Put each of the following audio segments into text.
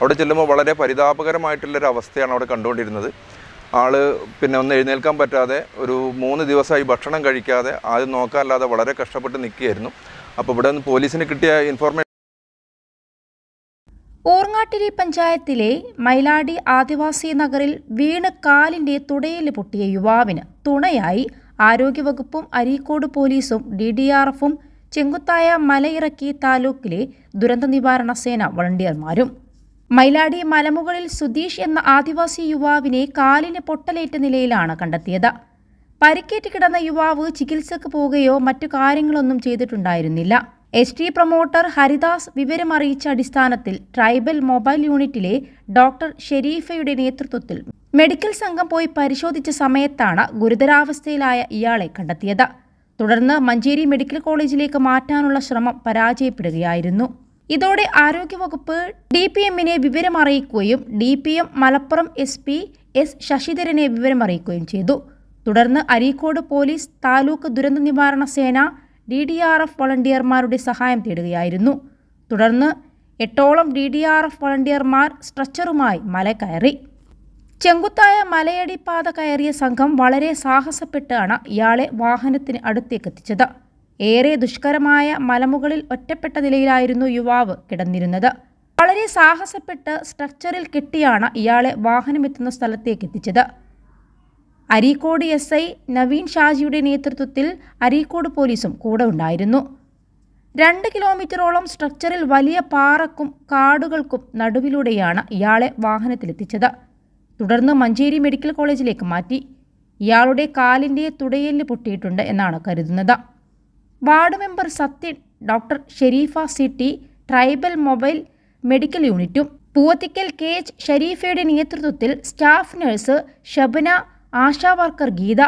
അവിടെ ചെല്ലുമ്പോൾ വളരെ പരിതാപകരമായിട്ടുള്ളൊരു അവസ്ഥയാണ് അവിടെ കണ്ടുകൊണ്ടിരുന്നത്. ആൾ പിന്നെ ഒന്ന് എഴുന്നേൽക്കാൻ പറ്റാതെ ഒരു 3 ദിവസമായി ഭക്ഷണം കഴിക്കാതെ ആദ്യം നോക്കാനല്ലാതെ വളരെ കഷ്ടപ്പെട്ട് നിൽക്കുകയായിരുന്നു. അപ്പോൾ ഇവിടെ നിന്ന് പോലീസിന് കിട്ടിയ ഇൻഫോർമേഷൻ ഊർങ്ങാട്ടിരി പഞ്ചായത്തിലെ മൈലാടി ആദിവാസി നഗറിൽ വീണ് കാലിന്റെ തുടയിൽ പൊട്ടിയ യുവാവിന് തുണയായി ആരോഗ്യവകുപ്പും അരീക്കോട് പോലീസും DDRFും ചെങ്കുത്തായ മലയിറക്കി താലൂക്കിലെ ദുരന്ത നിവാരണ സേന വളണ്ടിയർമാരും. മൈലാടി മലമുകളിൽ സുധീഷ് എന്ന ആദിവാസി യുവാവിനെ കാലിന് പൊട്ടലേറ്റ നിലയിലാണ് കണ്ടെത്തിയത്. പരിക്കേറ്റ് കിടന്ന യുവാവ് ചികിത്സക്ക് പോവുകയോ മറ്റു കാര്യങ്ങളൊന്നും ചെയ്തിട്ടുണ്ടായിരുന്നില്ല. ST പ്രൊമോട്ടർ ഹരിദാസ് വിവരമറിയിച്ച അടിസ്ഥാനത്തിൽ ട്രൈബൽ മൊബൈൽ യൂണിറ്റിലെ ഡോക്ടർ ഷെരീഫയുടെ നേതൃത്വത്തിൽ മെഡിക്കൽ സംഘം പോയി പരിശോധിച്ച സമയത്താണ് ഗുരുതരാവസ്ഥയിലായ ഇയാളെ കണ്ടെത്തിയത്. തുടർന്ന് മഞ്ചേരി മെഡിക്കൽ കോളേജിലേക്ക് മാറ്റാനുള്ള ശ്രമം പരാജയപ്പെടുകയായിരുന്നു. ഇതോടെ ആരോഗ്യവകുപ്പ് DPMനെ വിവരമറിയിക്കുകയും DPM മലപ്പുറം SP S ശശിധരനെ വിവരമറിയിക്കുകയും ചെയ്തു. തുടർന്ന് അരീക്കോട് പോലീസ്, താലൂക്ക് ദുരന്ത നിവാരണ സേന, DDRF വളണ്ടിയർമാരുടെ സഹായം തേടുകയായിരുന്നു. തുടർന്ന് 8ഓളം DDRF വളണ്ടിയർമാർ സ്ട്രെച്ചറുമായി മല കയറി. ചെങ്കുത്തായ മലയടിപ്പാത കയറിയ സംഘം വളരെ സാഹസപ്പെട്ടാണ് ഇയാളെ വാഹനത്തിന് അടുത്തേക്ക് എത്തിച്ചത്. ഏറെ ദുഷ്കരമായ മലമുകളിൽ ഒറ്റപ്പെട്ട നിലയിലായിരുന്നു യുവാവ് കിടന്നിരുന്നത്. വളരെ സാഹസപ്പെട്ട് സ്ട്രക്ചറിൽ കെട്ടിയാണ് ഇയാളെ വാഹനമെത്തുന്ന സ്ഥലത്തേക്ക് എത്തിച്ചത്. അരീക്കോട് SI നവീൻ ഷാജിയുടെ നേതൃത്വത്തിൽ അരീക്കോട് പോലീസും കൂടെ ഉണ്ടായിരുന്നു. 2 കിലോമീറ്ററോളം സ്ട്രക്ചറിൽ വലിയ പാറക്കും കാടുകൾക്കും നടുവിലൂടെയാണ് ഇയാളെ വാഹനത്തിലെത്തിച്ചത്. തുടർന്ന് മഞ്ചേരി മെഡിക്കൽ കോളേജിലേക്ക് മാറ്റി. ഇയാളുടെ കാലിൻ്റെ തുടയെല്ല് പൊട്ടിയിട്ടുണ്ട് എന്നാണ് കരുതുന്നത്. Ward member Sathyan, doctor Sherifa CT, tribal mobile medical യൂണിറ്റും പൂവത്തിക്കൽ KH ഷരീഫയുടെ നേതൃത്വത്തിൽ staff nurse Shabana, ASHA worker Geetha,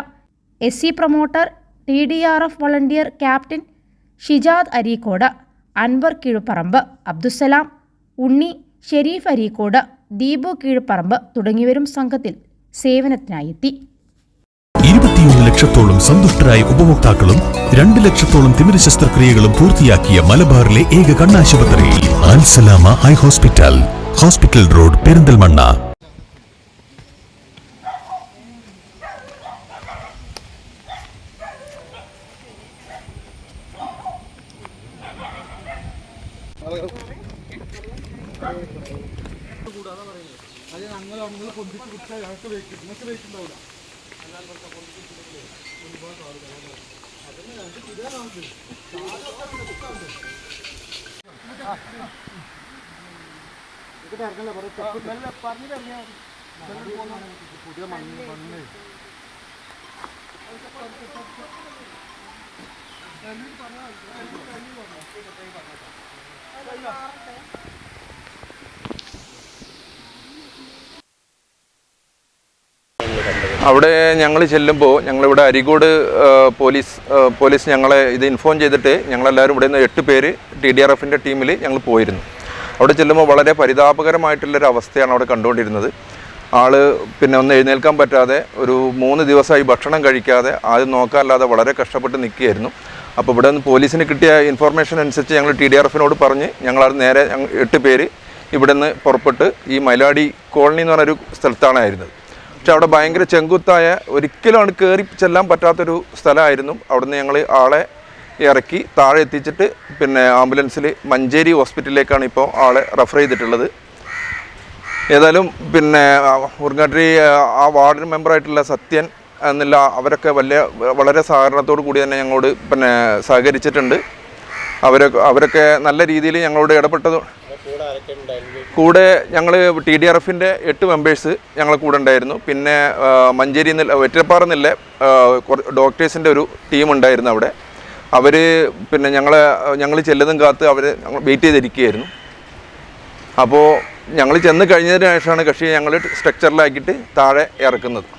SC promoter, TDRF volunteer captain Shijad Areekode, Anvar Keezhuparamba, Abdussalam, Unni, Sherif Areekode, Deepu Keezhuparamba തുടങ്ങിയവരും സംഘത്തിൽ സേവനത്തിനായി എത്തി. 21 ലക്ഷത്തോളം സന്തുഷ്ടരായ ഉപഭോക്താക്കളും 2 ലക്ഷത്തോളം തിമിര ശസ്ത്രക്രിയകളും പൂർത്തിയാക്കിയ മലബാറിലെ ഏക കണ്ണാശുപത്രി Al Salama high hospital, hospital road, Perinthalmanna. അവിടെ ഞങ്ങൾ ചെല്ലുമ്പോൾ ഞങ്ങളിവിടെ അരീക്കോട് പോലീസ് ഞങ്ങളെ ഇത് ഇൻഫോം ചെയ്തിട്ട് ഞങ്ങളെല്ലാവരും ഇവിടെ നിന്ന് 8 പേര് TDRFൻ്റെ ടീമിൽ ഞങ്ങൾ പോയിരുന്നു. അവിടെ ചെല്ലുമ്പോൾ വളരെ പരിതാപകരമായിട്ടുള്ളൊരു അവസ്ഥയാണ് അവിടെ കണ്ടുകൊണ്ടിരുന്നത്. ആൾ പിന്നെ ഒന്ന് എഴുന്നേൽക്കാൻ പറ്റാതെ ഒരു 3 ദിവസമായി ഭക്ഷണം കഴിക്കാതെ ആദ്യം നോക്കാനല്ലാതെ വളരെ കഷ്ടപ്പെട്ട് നിൽക്കുകയായിരുന്നു. അപ്പോൾ ഇവിടെ നിന്ന് പോലീസിന് കിട്ടിയ ഇൻഫോർമേഷൻ അനുസരിച്ച് ഞങ്ങൾ TDRFനോട് പറഞ്ഞ് ഞങ്ങളത് നേരെ 8 പേര് ഇവിടെ നിന്ന് പുറപ്പെട്ട് ഈ മൈലാടി കോളനി എന്ന് പറഞ്ഞൊരു സ്ഥലത്താണായിരുന്നത്. പക്ഷെ അവിടെ ഭയങ്കര ചെങ്കുത്തായ, ഒരിക്കലും കയറി ചെല്ലാൻ പറ്റാത്തൊരു സ്ഥലമായിരുന്നു. അവിടുന്ന് ഞങ്ങൾ ആളെ ഇറക്കി താഴെ എത്തിച്ചിട്ട് പിന്നെ ആംബുലൻസിൽ മഞ്ചേരി ഹോസ്പിറ്റലിലേക്കാണ് ഇപ്പോൾ ആളെ റെഫർ ചെയ്തിട്ടുള്ളത്. ഏതായാലും പിന്നെ ഊർങ്ങാട്ടിരി ആ വാർഡ് മെമ്പറായിട്ടുള്ള സത്യൻ എന്നില്ല അവരൊക്കെ വളരെ സഹകരണത്തോടു കൂടി തന്നെ ഞങ്ങളോട് പിന്നെ സഹകരിച്ചിട്ടുണ്ട്. അവരൊക്കെ നല്ല രീതിയിൽ ഞങ്ങളോട് ഇടപെട്ടത്. കൂടെ ഞങ്ങൾ TDRFൻ്റെ 8 മെമ്പേഴ്സ് ഞങ്ങളെ കൂടെ ഉണ്ടായിരുന്നു. പിന്നെ മഞ്ചേരി വെറ്റപ്പാറ നിന്നുള്ള ഡോക്ടേഴ്സിൻ്റെ ഒരു ടീം ഉണ്ടായിരുന്നു അവിടെ. അവർ പിന്നെ ഞങ്ങൾ ചെല്ലുന്നതും കാത്ത് അവർ വെയിറ്റ് ചെയ്തിരിക്കുകയായിരുന്നു. അപ്പോൾ ഞങ്ങൾ ചെന്ന് കഴിഞ്ഞതിന് ശേഷമാണ് കക്ഷി ഞങ്ങൾ സ്ട്രക്ചറിലാക്കിയിട്ട് താഴെ ഇറക്കുന്നത്.